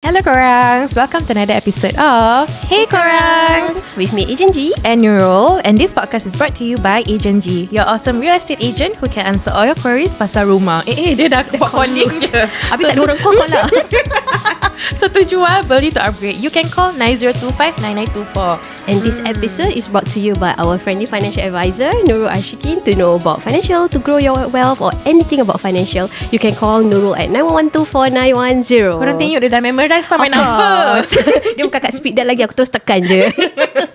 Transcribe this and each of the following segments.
Hello korangs, welcome to another episode of Hey Korangs with me, Agent G and Nurul. And this podcast is brought to you by Agent G, your awesome real estate agent who can answer all your queries pasal rumah. Dia dah buat calling je. Habis tak ada orang call lah. So to jual, beli, to upgrade, you can call 9025-9924. And this episode is brought to you by our friendly financial advisor Nurul Ashikin. To know about financial, to grow your wealth or anything about financial, you can call Nurul at 9124-910. Korang tengok dia dah memorize tau my number. Dia bukan kat speed dial lagi, aku terus tekan je.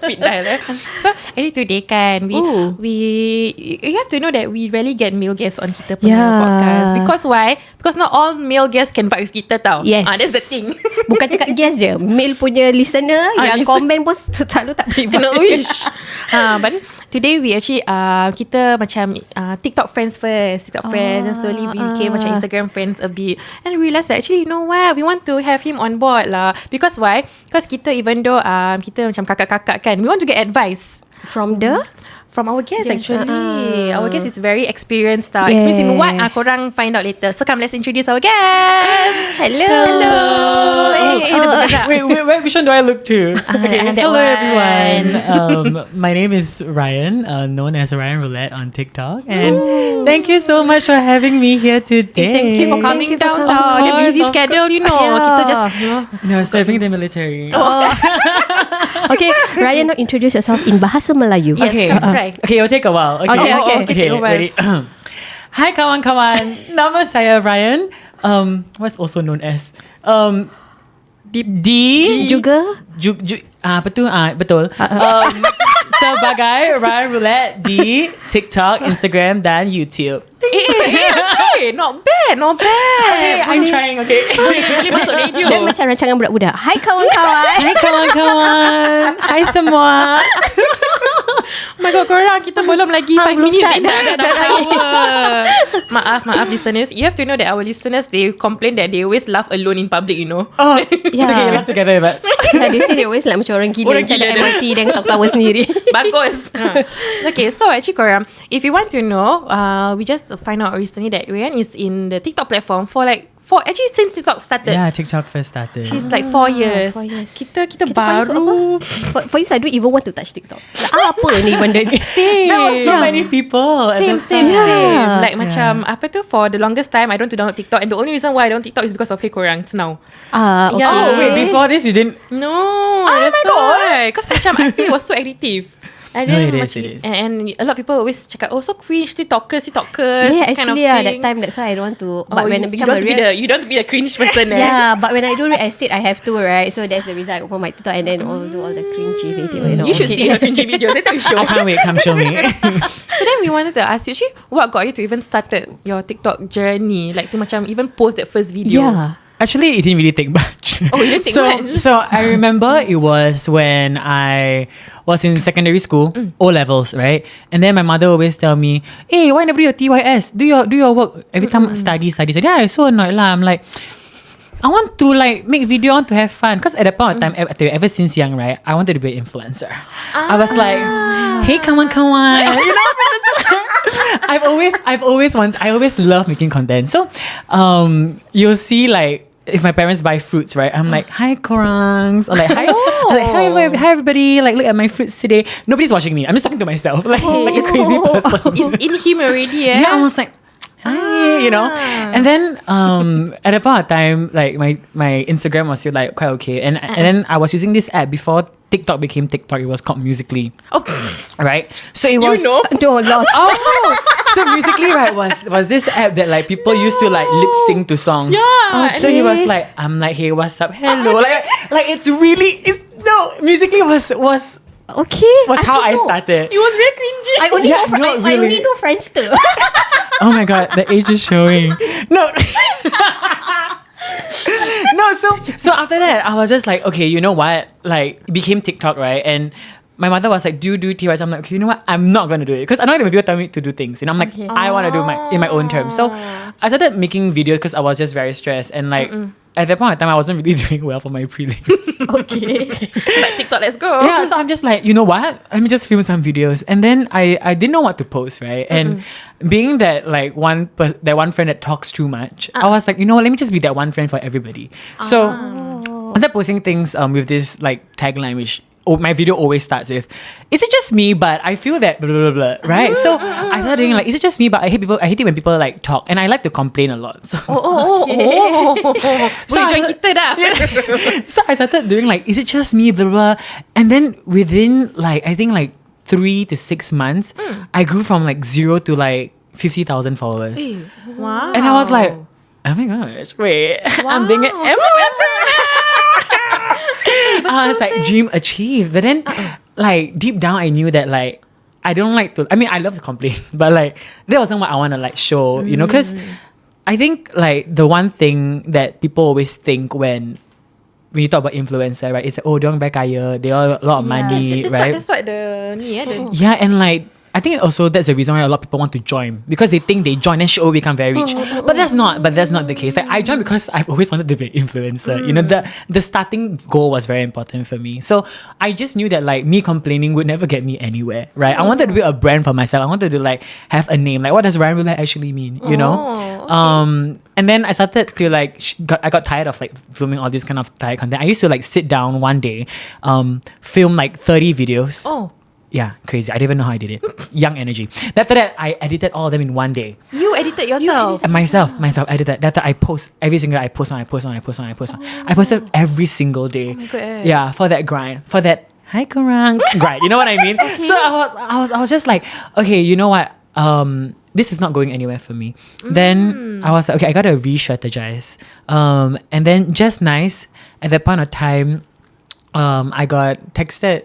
Speed dial. So actually today kan we have to know that we rarely get male guests on kita punya podcast. Because why? Because not all male guests can vibe with kita tau. Yes. That's the thing. Bukan cakap guest je, male punya listener yang komen pun selalu tak boleh kena wish. But today we actually kita macam TikTok friends first. TikTok friends, and slowly we became macam Instagram friends a bit. And we realised that actually you know what, we want to have him on board lah. Because why? Because kita even though kita macam kakak-kakak kan, we want to get advice from our guest actually. Our guest is very experienced experienced in what? Korang find out later. So come, let's introduce our guest. Hello. Wait, which one do I look to? Okay, hello everyone. My name is Ryan, known as Ryan Roulette on TikTok, and thank you so much for having me here today. Thank you for coming down. The busy schedule, you know. Kita just serving the military. Okay, Ryan, now introduce yourself in bahasa Melayu. Yes, Okay, okay, it'll take a while. Okay, ready. Hi kawan-kawan, nama saya Ryan. What's also known as juga betul. Sebagai Ryan Roulette di TikTok, Instagram dan YouTube. Not bad. Okay, I'm trying. Okay. Boleh masuk radio. Dan macam rancangan budak-budak. Hai kawan-kawan. Hai kawan-kawan. Hai semua. Oh my god, korang, kita belum lagi 5 minutes dah tawa. Maaf listeners. You have to know that our listeners, they complain that they always laugh alone in public, you know. Oh, yeah. It's okay, laugh together, but they say they always like macam orang gila inside the MRT dan tawa sendiri. Bagus. Okay, so actually korang, if you want to know, we just find out recently that Ryan is in the TikTok platform for actually since TikTok started. Yeah, TikTok first started. She's like 4 years. Kita baru. For you, I don't even want to touch TikTok. Like, apa ni benda ni? Same. There were so many people. Same. Like macam apa tu, for the longest time I don't want to download TikTok, and the only reason why I don't TikTok is because of Hey Korangs now. Okay. Yeah. Oh wait, before this you didn't? No. That's why. Because macam I feel it was so addictive. And then it is. And a lot of people always cakap, oh so cringe, TikTokers. Yeah, kind actually of thing. that time that's why I don't want to. But when I become you don't want to be the cringe person. Yeah, but when I do real estate, I have to, right? So that's the reason I open my TikTok and then do all the cringy video. You should see her cringy videos. Later we show. I can't wait. Come show me. So then we wanted to ask you, actually, what got you to even started your TikTok journey? Like to macam even post that first video. Yeah. Actually, it didn't really take much. Oh, it didn't take much. So I remember it was when I was in secondary school, O levels, right? And then my mother always tell me, "Hey, why never do your TYS? Do your work every time. Study." Yeah, I'm so annoyed lah. I'm like, I want to like make video, I want to have fun. Because at that point of time, ever since young, right, I wanted to be an influencer. I was like, hey, come on. You know, I always love making content. So, you'll see like, if my parents buy fruits, right, I'm like, hi korangs, or like, hi, hi everybody, like look at my fruits today. Nobody's watching me. I'm just talking to myself, like a crazy person. It's in him already. Yeah, I was like, hi, you know. And then at a point of time, like my Instagram was still like quite okay, and then I was using this app before TikTok became TikTok. It was called Musical.ly. Right? So it was Lost. So Musical.ly, right, was this app that like people used to like lip sync to songs. Yeah. So he was like, I'm like, hey, what's up? Hello. Like Musical.ly was Okay. Was how I started. It was very cringy. I only know Friendster. Oh my god, the age is showing. No. No, so after that, I was just like, okay, you know what? Like, it became TikTok, right? And my mother was like, do TYS. I'm like, okay, you know what? I'm not going to do it. Because I know that people tell me to do things. You know, I'm like, I want to do in my own terms. So I started making videos because I was just very stressed. And like, at that point in time, I wasn't really doing well for my prelims. Okay. But TikTok, let's go. Yeah, so I'm just like, you know what? Let me just film some videos. And then I didn't know what to post, right? And being that like that one friend that talks too much, I was like, you know what? Let me just be that one friend for everybody. So And they're posting things with this like tagline, which my video always starts with, "Is it just me? But I feel that blah blah blah." Right? So I started doing like, "Is it just me? But I hate it when people like talk, and I like to complain a lot." So, Boleh join kita dah. so I started doing like, "Is it just me?" Blah blah. And then within like I think like 3 to 6 months, I grew from like 0 to like 50,000 followers. Wow. And I was like, oh my gosh, wait, I'm being an influencer. I was like, dream achieved. But then, like, deep down, I knew that, like, I don't like to, I mean, I love to complain, but, like, that wasn't what I want to, like, show, you know, because I think, like, the one thing that people always think when you talk about influencer, right, is that, oh, dorang very kaya, they all a lot of money, right? That's what the ni Yeah, and, like, I think also that's the reason why a lot of people want to join, because they think they join and should become very rich. But that's not the case. Like I joined because I've always wanted to be an influencer. You know, the starting goal was very important for me. So I just knew that like me complaining would never get me anywhere, right? I wanted to build a brand for myself. I wanted to like have a name. Like what does Ryan Ruler actually mean? You know? And then I started to like I got tired of like filming all this kind of tired content. I used to like sit down one day, film like 30 videos. Yeah, crazy. I didn't even know how I did it. Young energy. After that, I edited all of them in one day. You edited yourself? And myself edited. After I post every single day, I post on. I posted every single day. Oh my God. Yeah, for that grind. For that hi Kurang grind. You know what I mean? So I was just like, okay, you know what? This is not going anywhere for me. Then I was like, okay, I gotta re-strategize. And then just nice, at that point of time, I got texted,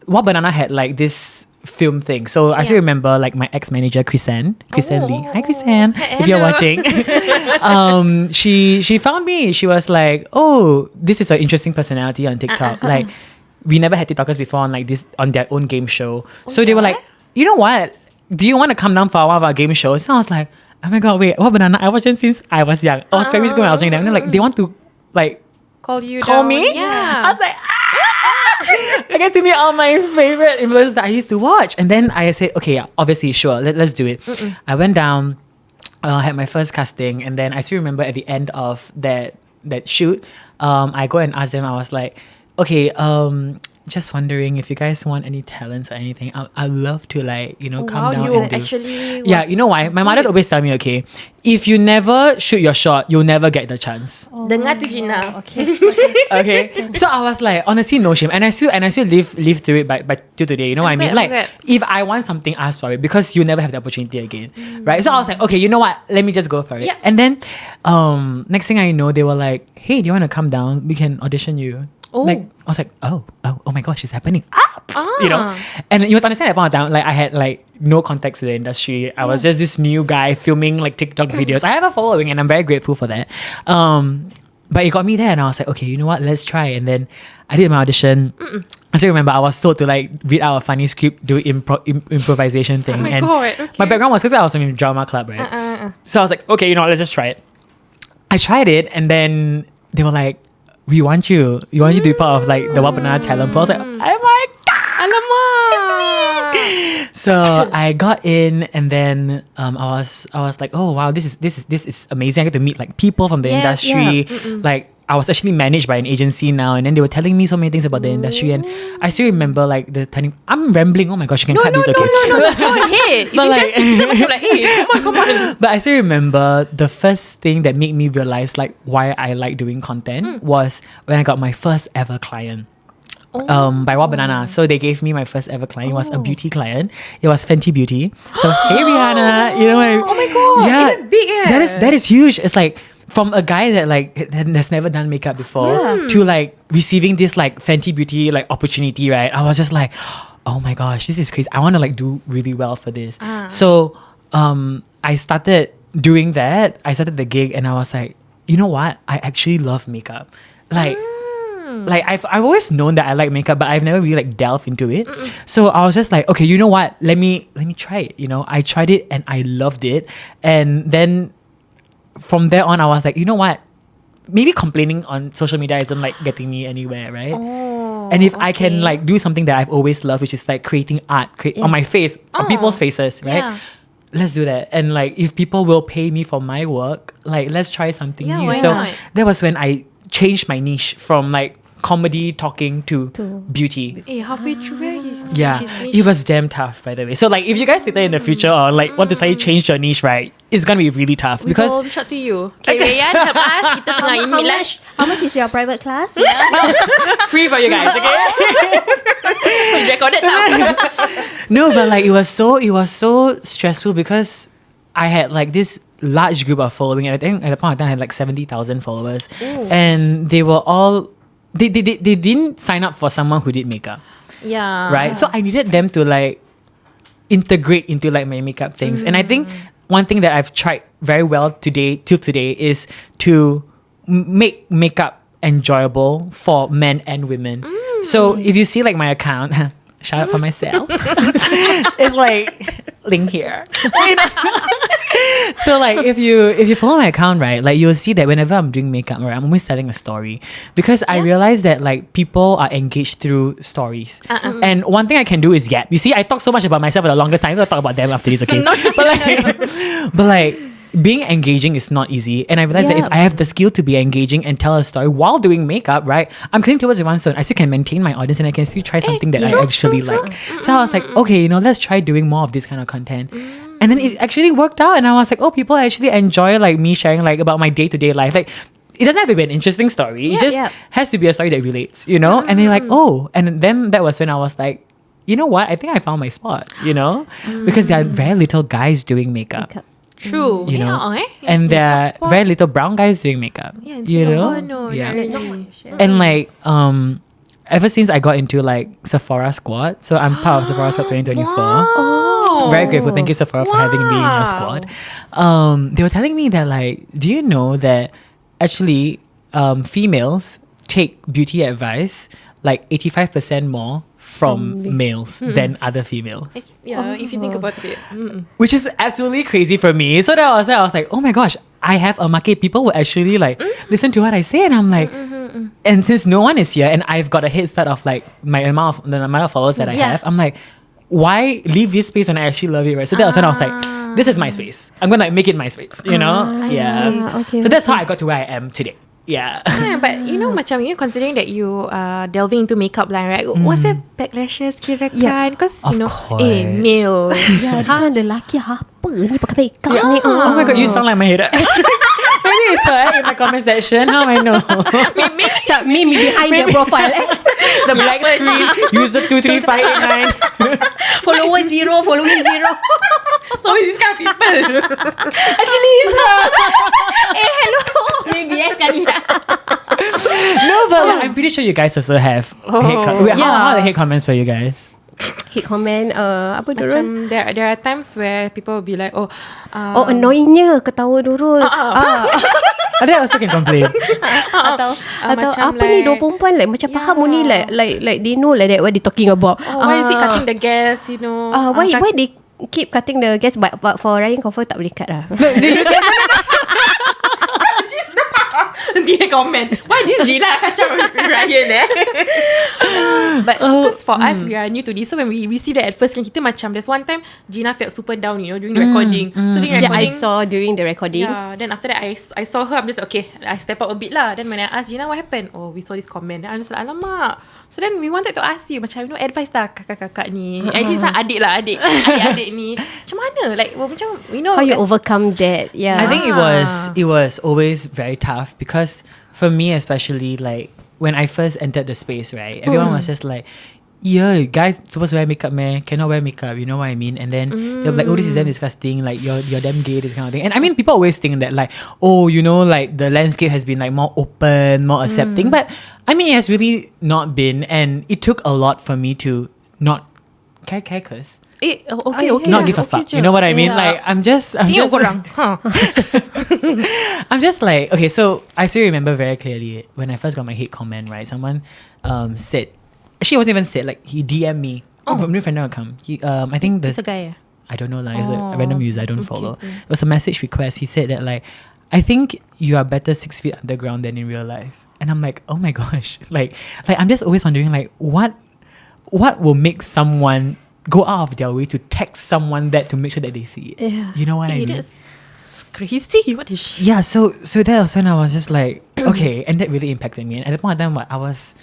What Banana had like this film thing. So I still remember like my ex-manager Chrisanne Lee. Hi Chrisanne, if you're watching. She found me. She was like, oh, this is an interesting personality on TikTok. Like we never had TikTokers before on like this on their own game show. So they were like, you know what? Do you want to come down for one of our game shows? And I was like, oh my god, wait, What Banana? I watched them since I was young. I was primary school when I was watching them. And they're like, they want to like call me? Yeah. I was like, I get to meet all my favorite influencers that I used to watch. And then I said, okay, yeah, obviously, sure, let's do it. I went down, had my first casting, and then I still remember at the end of that shoot, I go and ask them, I was like, okay, just wondering if you guys want any talents or anything. I'd love to like, come down and do. Actually Yeah, you know why? My mother would always tell me, okay, if you never shoot your shot, you'll never get the chance. Dengar tu Gina. Okay. So I was like, honestly, no shame. And I still live through it by till today. You know what I mean? Like, if I want something, ask for it, because you never have the opportunity again. Right? So I was like, okay, you know what? Let me just go for it. Yeah. And then next thing I know, they were like, hey, do you want to come down? We can audition you. Like I was like, oh my gosh, it's happening. You know? And you must understand at that point of time, like I had like no context to the industry. I was just this new guy filming like TikTok videos. I have a following and I'm very grateful for that. But it got me there and I was like, okay, you know what? Let's try. And then I did my audition. I still remember I was told to like read out a funny script, do improvisation thing. Oh my god, okay. My background was because I was in drama club, right? So I was like, okay, you know what? Let's just try it. I tried it and then they were like, we want you. We want you to be part of like the What Banana talent pool. I was like, oh my god, alamak. So I got in and then I was like, oh wow, this is amazing. I get to meet like people from the industry. Like I was actually managed by an agency now, and then they were telling me so many things about the industry, and I still remember like the turning. I'm rambling. Oh my gosh, you can cut this, okay? No. Go ahead. It's interesting. Kita macam like, hey, come on. But I still remember the first thing that made me realize like why I like doing content was when I got my first ever client. By What Banana. So they gave me my first ever client. It was a beauty client. It was Fenty Beauty. So hey Rihanna, you know what I mean? Oh my god, yeah, it is big. That is huge. It's like from a guy that like has never done makeup before to like receiving this like Fenty Beauty like opportunity, right? I was just like, oh my gosh, this is crazy. I want to like do really well for this. So I started doing that. I started the gig and I was like, you know what? I actually love makeup. Like I've always known that I like makeup, but I've never really like delved into it. So I was just like, okay, you know what? Let me try it. You know, I tried it and I loved it. And then from there on, I was like, you know what? Maybe complaining on social media isn't like getting me anywhere, right? And if I can like do something that I've always loved, which is like creating art, on my face, on people's faces, right? Yeah. Let's do that. And like if people will pay me for my work, like let's try something new. why So not? that was when I changed my niche from like comedy talking to beauty. Halfway through where Yeah, it was damn tough, by the way. So like, if you guys later in the future or like want to suddenly change your niche, right, it's gonna be really tough we because will reach out to you. Okay, Rayan, help us. Kita tengah in midlife. How much is your private class? free for you guys, okay? We recorded now. No, but like it was so stressful because I had like this large group of following, and I think at the point of time I had like 70,000 followers, and they were all they didn't sign up for someone who did makeup, right? So I needed them to like integrate into like my makeup things, and I think one thing that I've tried very well till today is to make makeup enjoyable for men and women. So if you see like my account, shout out for myself, it's like link here. So like if you follow my account, right, like you'll see that whenever I'm doing makeup, right, I'm always telling a story because I realize that like people are engaged through stories. And one thing I can do is gap. You see, I talk so much about myself for the longest time. I'm gonna talk about them after this, okay? But like being engaging is not easy, and I realized that if I have the skill to be engaging and tell a story while doing makeup, right, I'm cutting towards the one stone. I still can maintain my audience and I can still try something that I actually like. So I was like, okay, let's try doing more of this kind of content. And then it actually worked out, and I was like, oh, people actually enjoy like me sharing like about my day-to-day life. Like, it doesn't have to be an interesting story. It just has to be a story that relates, And they're like, oh, and then that was when I was like, you know what? I think I found my spot, because there are very little guys doing makeup. True. And there are very little brown guys doing makeup. And like ever since I got into like Sephora Squad, so I'm part of Sephora Squad 2024. Wow. Very grateful. Thank you, Sephora, for having me in your squad. They were telling me that like, do you know that actually females take beauty advice like 85% more from males than other females. If you think about it. Which is absolutely crazy for me. So that was I was like, oh my gosh, I have a market. People will actually like listen to what I say, and I'm like, and since no one is here, and I've got a head start of like the amount of followers that I have, I'm like, why leave this space when I actually love it, right? So that was when I was like, this is my space. I'm gonna like, make it my space, Okay, so that's how I got to where I am today. But macam considering that you are delving into makeup line, right? What's the backlashes kira-kira? Because male. This one lelaki apa ni pakai makeup ni? Oh my god, you sound like my hater. Maybe it's her in my comment section. How I know? me behind the profile. The black screen, user 23589. Follower zero. So is this kind of people? Actually, it's her. Hello. Maybe sekali. No, but like, I'm pretty sure you guys also have hate comments. How are the hate comments for you guys? Hate comment apa Nurul? Macam there are times where people will be like, annoyingnya ketawa Nurul. That also can complain. Atau macam apa ni dua perempuan like macam faham ni like they know like that what they talking about. Why is he cutting the gas, why they keep cutting the gas, but for Ryan confirm tak boleh cut lah. Dia comment, why this Gina kacau Ryan But because for us, we are new to this, so when we received that at first, kan kita macam, there's one time Gina felt super down, during the recording. So during recording, I saw during the recording. Then after that I saw her, I'm just okay, I step up a bit lah. Then when I asked Gina what happened, we saw this comment. Then I'm just like, alamak. So then we wanted to ask you, macam advice lah kakak-kakak ni. Actually adik ni. Macam mana? Like macam how you overcome that? I think it was always very tough because for me especially, like when I first entered the space, right, everyone was just like, guys supposed to wear makeup, man, cannot wear makeup, you know what I mean? And then they're like, this is damn disgusting, like you're damn gay, this kind of thing. And I mean, people always think that like, like the landscape has been like more open, more accepting, but I mean, it has really not been, and it took a lot for me to not curse. Not give a fuck. You know what I mean? Like I'm just like, okay, so I still remember very clearly when I first got my hate comment, right? Someone said, she wasn't even said, like he DM'd me from new friend account. He I think it's a guy. I don't know, like it's a random user I don't follow. It was a message request. He said that like, I think you are better 6 feet underground than in real life. And I'm like, oh my gosh. Like I'm just always wondering like what will make someone go out of their way to text someone that to make sure that they see it. You know what I mean? That's crazy. What is she? Yeah, so that was when I was just like, okay, and that really impacted me. And at the point of time, I was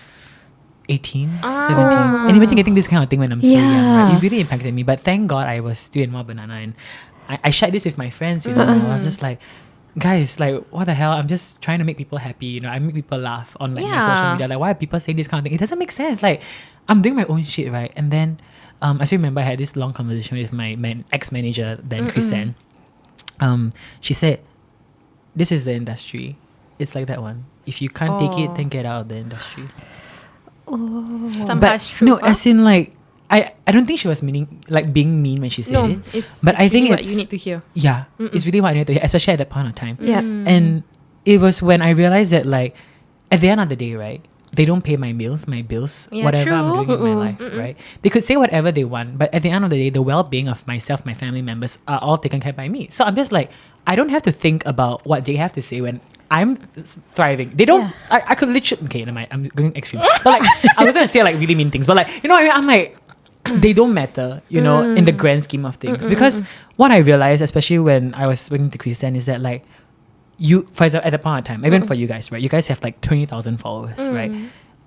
18, 17. And imagine getting this kind of thing when I'm so young, right? It really impacted me. But thank God I was still in more banana, and I shared this with my friends, you know. I was just like, guys, like, what the hell? I'm just trying to make people happy, you know. I make people laugh on like my social media. Like, why are people saying this kind of thing? It doesn't make sense. Like, I'm doing my own shit, right? And then I still remember I had this long conversation with my ex-manager, then Chrisanne. She said, this is the industry. It's like that one. If you can't take it, then get out of the industry. But no, as in like, I don't think she was meaning like being mean when she said it. But I think really it's what you need to hear. Yeah, it's really what I need to hear, especially at that point of time. Yeah. And it was when I realized that, like, at the end of the day, right, they don't pay my bills, whatever I'm doing in my life, right? They could say whatever they want, but at the end of the day, the well-being of myself, my family members are all taken care by me. So I'm just like, I don't have to think about what they have to say when I'm thriving. They don't. I could literally. Okay, never mind. I'm going extreme. But like, I was gonna say like really mean things, but like, you know what I mean? I'm like, they don't matter, you know, in the grand scheme of things. Because what I realized, especially when I was speaking to Christian, is that like, you, for example, at the point of time, even for you guys, right? You guys have like 20,000 followers, right?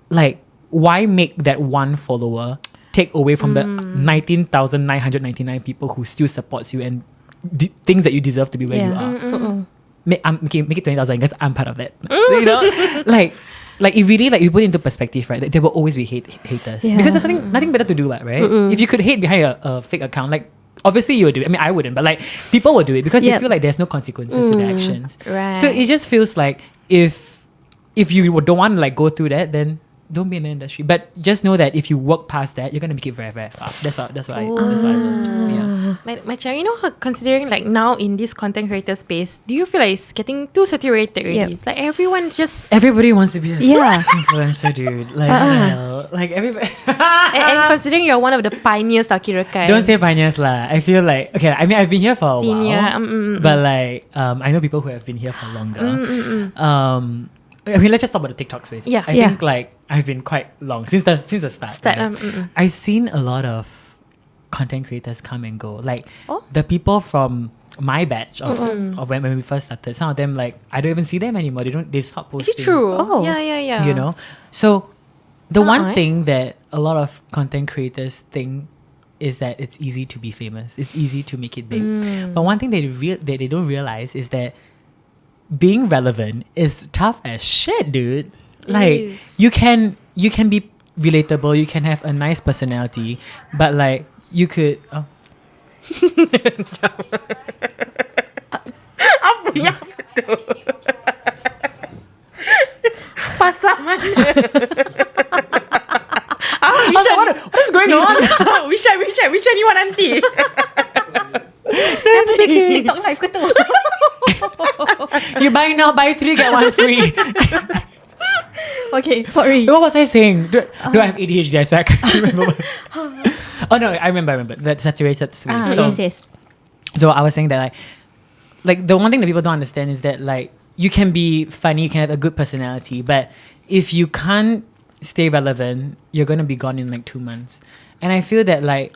Like, why make that one follower take away from the 19,999 people who still supports you and things that you deserve to be where you are? Make it 20,000 because I'm part of that. You know, like if really like you put it into perspective, right? There will always be haters because there's nothing better to do, right? If you could hate behind a fake account, like obviously you would do it. I mean, I wouldn't, but like people will do it because they feel like there's no consequences to their actions. Right. So it just feels like if you don't want to like go through that, then don't be in the industry. But just know that if you work past that, you're gonna make it very, very far. That's what I learned. Yeah. Macam, you know, considering like now in this content creator space, do you feel like it's getting too saturated already? Yep. It's like everybody wants to be a influencer, dude. Like what the hell? Like everybody. and considering you're one of the pioneers, tak kira kan? Don't say pioneers lah. I feel like, okay, I mean, I've been here for a while, but like I know people who have been here for longer. I mean, let's just talk about the TikTok space. Yeah. I think like I've been quite long since the start. Right? I've seen a lot of content creators come and go. Like the people from my batch of when we first started, some of them, like, I don't even see them anymore. They stop posting. It's true. Oh. Yeah. You know? So the one thing that a lot of content creators think is that it's easy to be famous. It's easy to make it big. But one thing that they don't realize is that being relevant is tough as shit, dude. Like you can be relatable, you can have a nice personality, but like you could Apa yang betul? Pasal mana? What is going on? Which one you want nanti? TikTok live ke tu? You buy now, buy 3 get 1 free. Okay, sorry. What was I saying? Do I have ADHD? So I can't remember. Oh no, I remember that saturated space. Yes. So I was saying that like the one thing that people don't understand is that like you can be funny, you can have a good personality, but if you can't stay relevant, you're gonna be gone in like 2 months. And I feel that like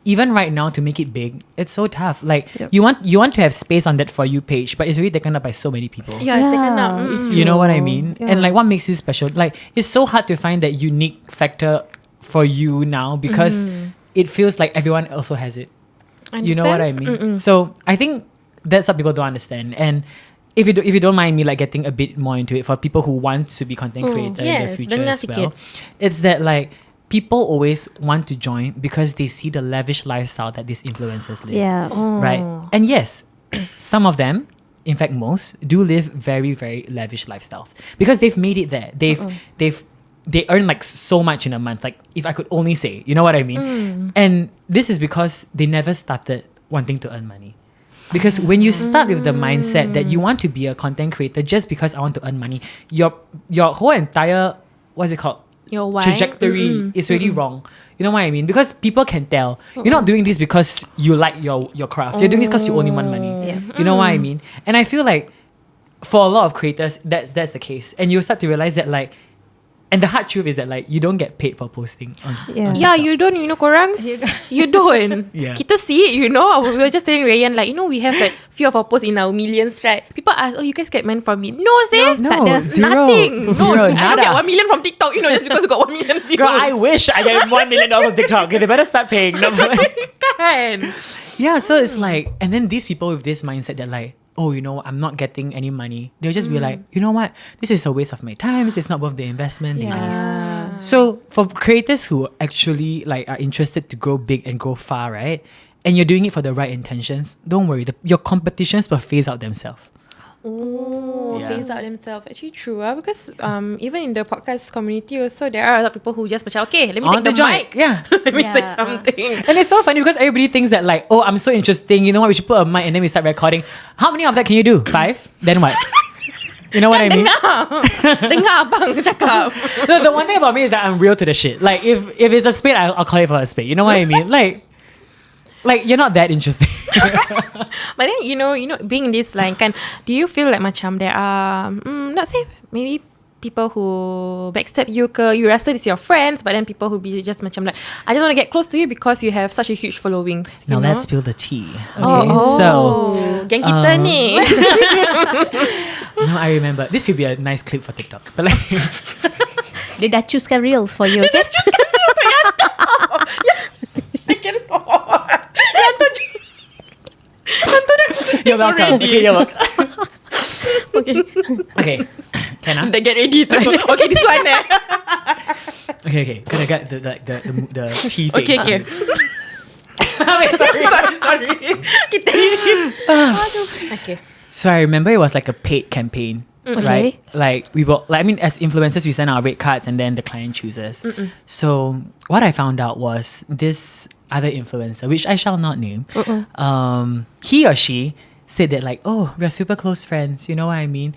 even right now to make it big, it's so tough. Like you want to have space on that For You page, but it's already taken up by so many people. Yeah, it's taken up. You know what I mean? Yeah. And like what makes you special? Like it's so hard to find that unique factor for you now because it feels like everyone also has it. You know what I mean? So I think that's what people don't understand. And if you don't mind me like getting a bit more into it for people who want to be content creator in the future as well, it's that like people always want to join because they see the lavish lifestyle that these influencers live. Yeah. Right? And yes, some of them, in fact most, do live very, very lavish lifestyles because they've made it there. They earn like so much in a month. Like if I could only say, you know what I mean? And this is because they never started wanting to earn money. Because when you start with the mindset that you want to be a content creator just because I want to earn money, your whole entire, what's it called? Your why? Trajectory is really wrong. You know what I mean? Because people can tell you're not doing this because you like your craft. You're doing this because you only want money. You know what I mean? And I feel like for a lot of creators, that's the case. And you start to realize that like And the hard truth is that like you don't get paid for posting on Yeah. Yeah, you don't, korang, you don't. Yeah. Kita see it, we were just telling Rayan, like, we have like few of our posts in our millions, right? People ask, oh, you guys get money from me. No, say. No, Tak ada. zero. Nothing. Zero, I don't nada. get 1 million from TikTok, just because you got 1 million views. Girl, I wish I get $1 million on TikTok. Okay, they better start paying. No, Kan? yeah, so it's like, and then these people with this mindset that like, oh, I'm not getting any money. They'll just be like, you know what? This is a waste of my time. This is not worth the investment. They leave. So for creators who actually like are interested to grow big and grow far, right? And you're doing it for the right intentions, don't worry. Your competitions will phase out themselves. Oh, Yeah. phase out themselves. Actually true, because even in the podcast community also, there are a lot of people who just macam, okay, let me On take the the joint. mic. Yeah. Let me say Yeah. something. And it's so funny because everybody thinks that like, oh, I'm so interesting. You know what? We should put a mic and then we start recording. How many of that can you do? 5? Then what? You know what I mean? Dengar abang cakap. No, the one thing about me is that I'm real to the shit. Like if it's a spade, I'll call it for a spade. You know what I mean? Like you're not that interesting. But then being in this line kan, do you feel like macam there are not say maybe people who backstab you ke, you rasa it's your friends, but then people who be just macam like, I just want to get close to you because you have such a huge followings. Now you know? let's spill the tea. Okay, so Gang kita ni. no, I remember this should be a nice clip for TikTok. But like, Dia dah choosekan reels for you, okay? I cannot. you're welcome. Okay, you're welcome. Okay. Okay, can I? Dah get ready tu. Okay, this one Okay. Cause I got the tea face. Okay. Wait, sorry. Kita okay. So I remember it was like a paid campaign, right? Like we were, like, I mean, as influencers, we send our rate cards and then the client chooses. So what I found out was this other influencer, which I shall not name, he or she said that like, oh, we're super close friends. You know what I mean?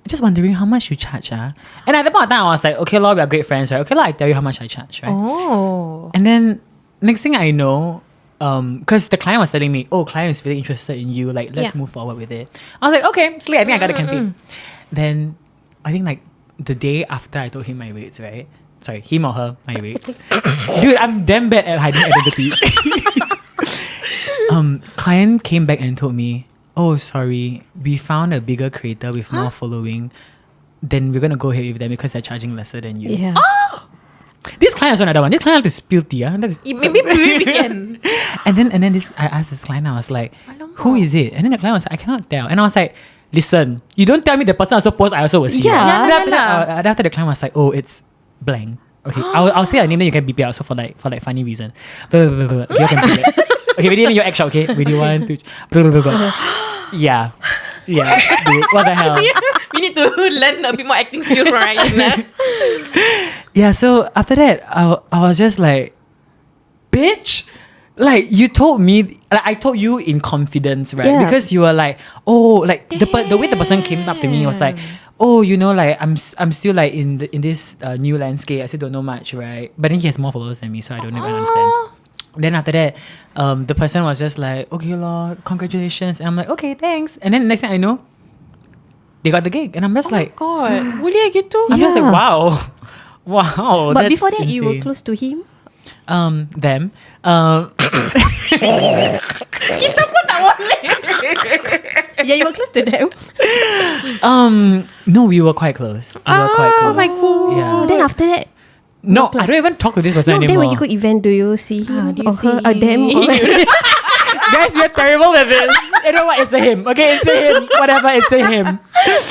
Just wondering how much you charge, ah? And at the point of time, I was like, okay, Lord, we are great friends, right? Okay, Lord, I tell you how much I charge, right? Oh. And then next thing I know, because the client was telling me, oh, client is really interested in you, like let's move forward with it. I was like, okay, slay, I think I got a campaign. Then I think like the day after I told him my rates, right? Sorry, him or her, my rates. Dude, I'm damn bad at hiding identity. Client came back and told me, oh, sorry, we found a bigger creator with more following. Then we're gonna go ahead with them because they're charging lesser than you. Yeah. This client is another one. This client has to spill tea. Maybe we can. And then this, I asked this client, I was like, who is it? And then the client was like, I cannot tell. And I was like, listen, you don't tell me the person also post, I also will see. Yeah. Then after the client was like, oh, it's blank. Okay, I'll say a name, then you can beep it out. So for like funny reason. Blah, blah, blah, blah. Okay, you can beep it. Okay, ready in your action, okay? Ready, 1, 2, blah, blah, blah, blah. Yeah. Dude, what the hell? We need to learn a bit more acting skills from Ryan. Yeah, so after that, I was just like, bitch, like you told me, like I told you in confidence, right? Yeah. Because you were like, oh, like the way the person came up to me was like, oh, like I'm still like in this new landscape. I still don't know much, right? But then he has more followers than me, so I don't even understand. Then after that, the person was just like, okay, Lord, congratulations. And I'm like, okay, thanks. And then the next thing I know, they got the gig, and I'm just like, God, boleh gitu? I'm just like, wow. Wow. But that's before that, you were insane. close to him? Them. Kita pun tak boleh. Yeah, you were close to them. No, we were quite close. We were quite close. Oh my God. Yeah. Then after that, No, I don't even talk to this person no, then anymore. when you go event, do you see him do you or her see or them? him? Guys, you're terrible at this. You know what? It's a him. Okay, it's a him. Whatever, it's a him.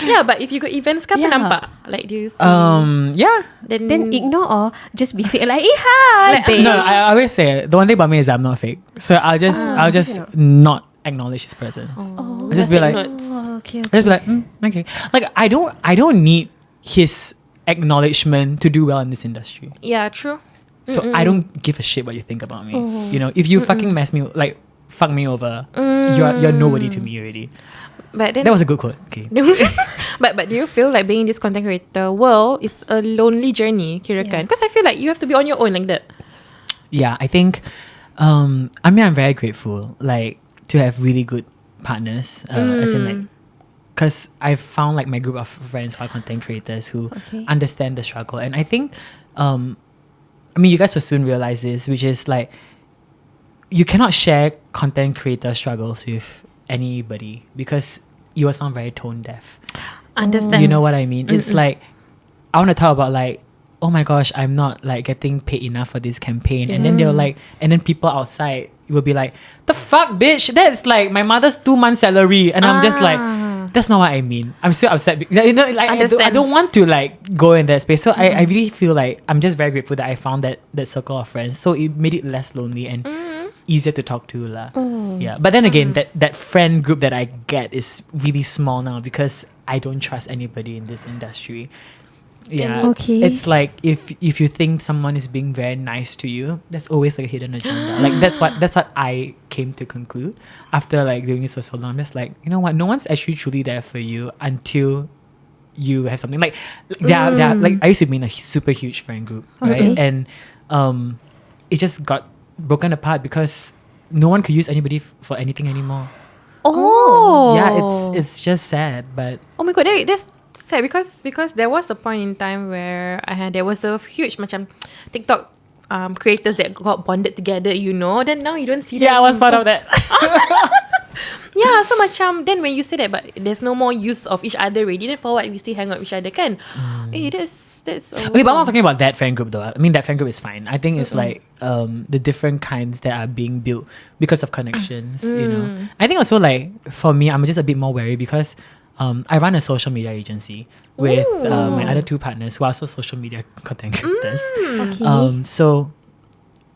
Yeah, but if you go events, kan Yeah. nampak? Like, do you see? Yeah. Then ignore or just be fake like, hi, Like, babe. No, I always say the one thing about me is I'm not fake. So I'll just not acknowledge his presence. I'll just be like, notes. Oh, okay. I'll just be like, okay. Like I don't need his acknowledgement to do well in this industry. Yeah, true. So I don't give a shit what you think about me. You know, if you fucking fuck me over, you're nobody to me already. But then, That was a good quote. Okay. but do you feel like being in this content creator world is a lonely journey, kirakan? Because I feel like you have to be on your own like that. Yeah, I think. I mean, I'm very grateful, like to have really good partners, as in like because I've found like my group of friends who are content creators who Okay. understand the struggle. And I think, I mean, you guys will soon realize this, which is like, you cannot share content creator struggles with anybody because you will sound very tone deaf. Understand. You know what I mean? It's like, I want to talk about like, oh my gosh, I'm not like getting paid enough for this campaign. And then they'll like, and then people outside will be like, the fuck, bitch? That's like my mother's 2 months salary. And I'm just like, that's not what I mean. I'm still upset. You know, like I don't want to like go in that space. So I really feel like I'm just very grateful that I found that circle of friends. So it made it less lonely and easier to talk to lah. Yeah. But then again, that friend group that I get is really small now because I don't trust anybody in this industry. Yeah. Okay. It's like if you think someone is being very nice to you, that's always like a hidden agenda. Like that's what I came to conclude after like doing this for so long. I'm just like, you know what? No one's actually truly there for you until you have something. Like they are like I used to be in a super huge friend group, right? And it just got broken apart because no one could use anybody for anything anymore. Oh. Yeah, it's just sad, but Oh my god, that's sad because there was a point in time where there was a huge macam TikTok creators that got bonded together, you know. Then now you don't see yeah, I them. was part of that. Yeah, so macam then when you say that, but there's no more use of each other already. Then for what we still hang out with each other, kan? That's. Okay, but I'm not talking about that friend group though. I mean, that friend group is fine. I think it's like the different kinds that are being built because of connections. You know, I think also like for me, I'm just a bit more wary because I run a social media agency with my other 2 partners who are also social media content creators. Okay. So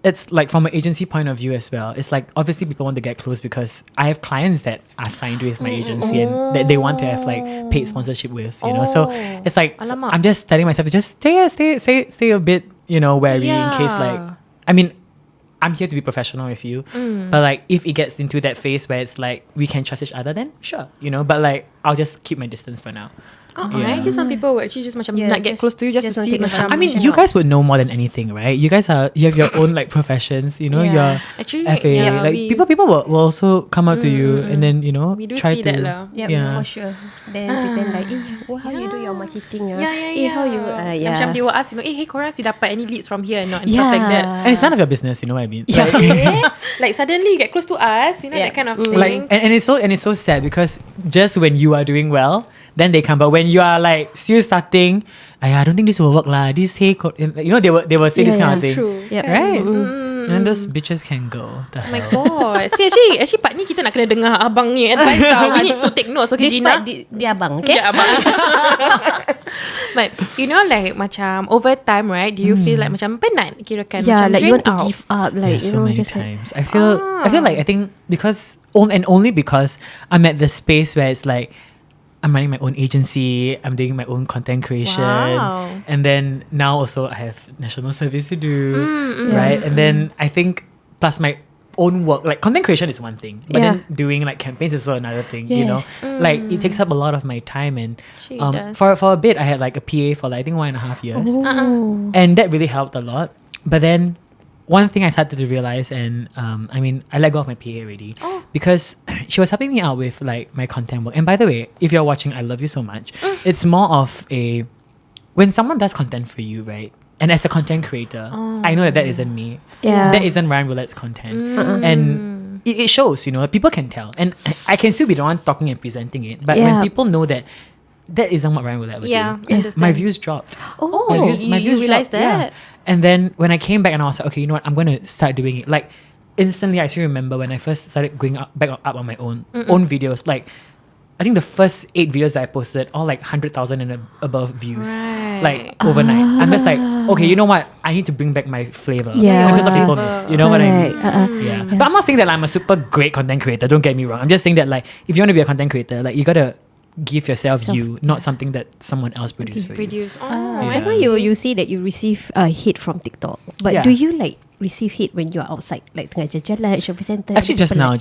it's like from an agency point of view as well. It's like obviously people want to get close because I have clients that are signed with my agency and that they want to have like paid sponsorship with, you know. So it's like Alamak. I'm just telling myself to just stay a bit, you know, wary in case like I mean I'm here to be professional with you, but like if it gets into that phase where it's like we can trust each other, then sure, you know. But like I'll just keep my distance for now. Actually, some people will actually just macam not get close to you just to want see to take macam. I mean, you guys would know more than anything, right? You guys you have your own like professions, you know, your Actually, FA. yeah, like we- people will also come up to you and then, you know, we do try see to that lah. Yeah, Yeah. for sure. Then pretend like, how you do your marketing? Yeah. How you, yeah. Macam they will ask, you know, hey korang, you dapat any leads from here or not? And stuff like that. And it's none of your business, you know what I mean? Yeah. Like suddenly you get close to us, you know, Yeah. that kind of thing. Like and it's so sad because just when you are doing well, then they come. But when you are like still starting, I don't think this will work lah. This you know, they will say this kind of thing, True. Yep. right? And then those bitches can go. The Oh my hell. god. See, actually part ni kita nak kena dengar abang ni advice tau. We need to take notes. Okay, This Gina. part dia abang, okay? Yeah, abang. But you know, like macam over time, right? Do you feel like macam penat? Kirakan Yeah, macam like you drain want to out? give up, like Yeah, you so know, many just like, times. I feel like I think because only because I'm at the space where it's like I'm running my own agency, I'm doing my own content creation, Wow. and then now also I have national service to do, right? And then I think plus my own work, like content creation is one thing, but then doing like campaigns is also another thing. You know, Yes. like it takes up a lot of my time, and Actually it does. for a bit I had like a PA for like I think 1.5 years. oh. And that really helped a lot. But then one thing I started to realize, and I mean, I let go of my PA already because she was helping me out with like my content work. And by the way, if you're watching, I love you so much. It's more of when someone does content for you, right? And as a content creator, I know that isn't me. Yeah. That isn't Ryan Roulette's content. And it shows, you know, people can tell. And I can still be the one talking and presenting it. But when Yeah. people know that isn't what Ryan Roulette would Yeah, do, understand. my views dropped. Oh, My you views realised dropped, yeah. that? And then when I came back and I was like, okay, you know what? I'm going to start doing it. Like instantly, I still remember when I first started going back up on my own videos. Like I think the first 8 videos that I posted, all like 100,000 and above views, Right. like overnight. I'm just like, okay, you know what? I need to bring back my flavor. Yeah. Because that's what people miss. You know what I mean? Correct. Yeah. But I'm not saying that I'm a super great content creator. Don't get me wrong. I'm just saying that like if you want to be a content creator, like you gotta give yourself you, not something that someone else produced for you. Produce. Oh, Yeah. Just now you say that you receive hate from TikTok, but Yeah. do you like receive hate when you are outside, like tengah jalan shopping center? Actually, just people now, like-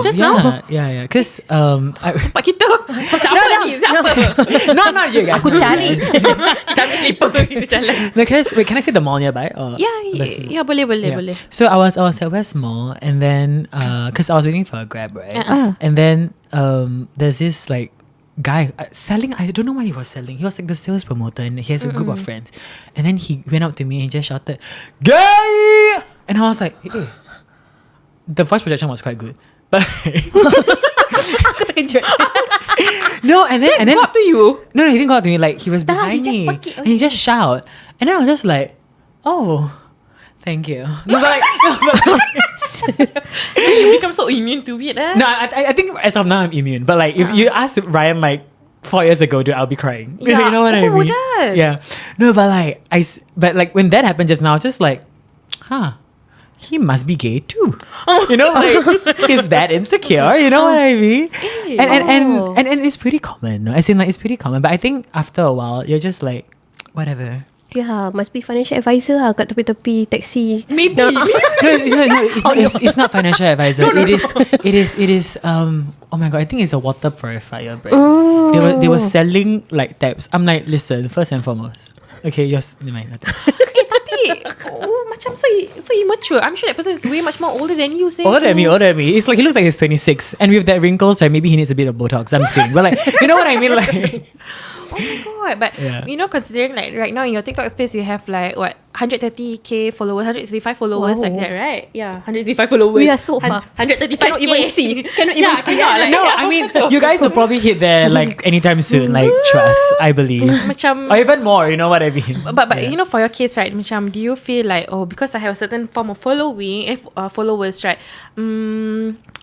just now? yeah. Because Pak kita. Siapa ni? Siapa? not you guys. Aku cari. Kita ambil slipper kita jalan. Because wait, can I say the mall nearby? Or Yeah, boleh. Yeah. So I was at West Mall, and then because I was waiting for a Grab, right? And then there's this like guy selling. I don't know what he was selling. He was like the sales promoter, and he has a group of friends. And then he went up to me and just shouted, "Gay!" And I was like, hey. The voice projection was quite good, but no. And then Go up to you. no, he didn't go up to me. Like he was he behind just me, spoke it, and he just shout. And then I was just like, oh. Thank you. No, but You become so immune to it. no, I think as of now I'm immune. But like, if you ask Ryan like 4 years ago, dude, I'll be crying. Yeah. You know what I Oh, mean? that. Yeah. No, but like but like when that happened just now, I was just like, he must be gay too. You know, like he's that insecure. You know what I mean? And it's pretty common. No? As in, like, it's pretty common. But I think after a while, you're just like, whatever. Yeah, must be financial advisor lah kat tepi-tepi taxi. Maybe. No, it's not financial advisor. It is oh my god, I think it's a water purifier brand. They were selling like taps. I'm like, listen, first and foremost. Okay, yours nevermind. Tapi macam so immature. I'm sure that person is way much more older than you. Older than me. It's like he looks like he's 26, and with that wrinkles, right? Maybe he needs a bit of Botox. I'm just kidding, but like, you know what I mean, like. Oh my god! But Yeah. you know, considering like right now in your TikTok space, you have like what 130k followers, 135 followers, Wow. like that, right? Yeah, 135 followers. We are so far. 135k. Cannot even see. Cannot even see. Cannot, like, No, I mean, you guys will probably hit there like anytime soon. Like, trust, I believe, macam. or even more. You know what I mean? But Yeah. you know, for your kids, right? Macam, do you feel like, oh, because I have a certain form of followers, right?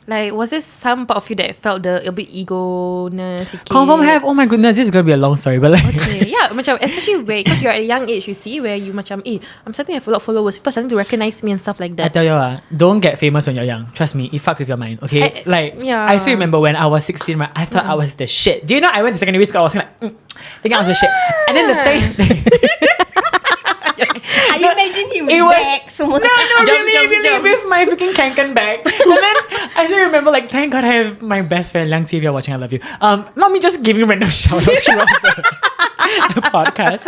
Like, was there some part of you that felt a bit ego-ness? Confirm have. Oh my goodness, this is gonna be a long story, but like. Okay, yeah, macam especially because you're at a young age, you see, where you macam, I'm starting to have a lot of followers. People are starting to recognize me and stuff like I that. tell you don't get famous when you're young. Trust me, it fucks with your mind. Okay, yeah. I still remember when I was 16, right? I thought I was the shit. Do you know I went to secondary school? I was like, thinking I was the shit. And then the thing. I imagine him It was back semua. no, really, with my freaking Kanken bag. And then I still remember, like, thank God I have my best friend Liang Qi. If you're watching, I love you. Not me just giving random shout outs throughout the podcast.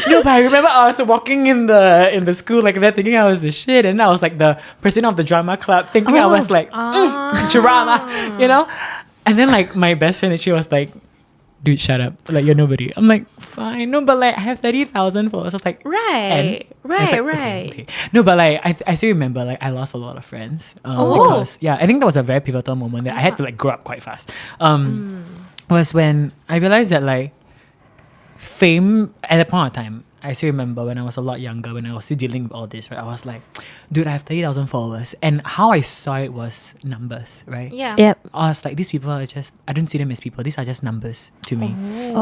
No, but I remember I was walking in the school like that, thinking I was the shit, and I was like the president of the drama club, thinking I was like drama, you know. And then like my best friend actually was like, dude, shut up. Like, you're nobody. I'm like, fine. No, but like, I have 30,000 followers. I was like, Right. I was like, okay. No, but like, I still remember, like, I lost a lot of friends. Because, I think that was a very pivotal moment that I had to, like, grow up quite fast. Was when I realized that, like, fame, at that point of time, I still remember when I was a lot younger, when I was still dealing with all this, right? I was like, dude, I have 30,000 followers. And how I saw it was numbers, right? Yeah. Yep. I was like, these people are just, I don't see them as people. These are just numbers to me.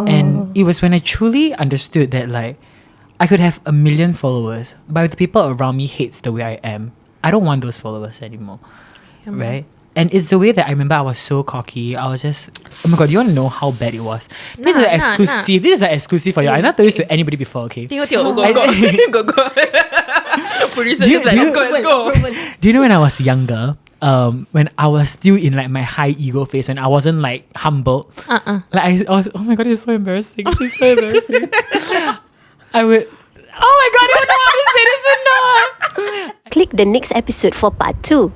And it was when I truly understood that, like, I could have 1 million followers, but if the people around me hates the way I am, I don't want those followers anymore. Right? And it's the way that I remember I was so cocky. I was just, oh my god, you want to know how bad it was? This is an exclusive. This is an exclusive for you. I not told this to anybody before, okay? Tengok, go. Producer Do you- just like, do you- let's go. Do you know when I was younger, when I was still in like my high ego phase, when I wasn't like humbled, like I was, oh my god, it's so embarrassing. It's so embarrassing. I would, oh my god, I don't know how to say this or not. Click the next episode for part 2.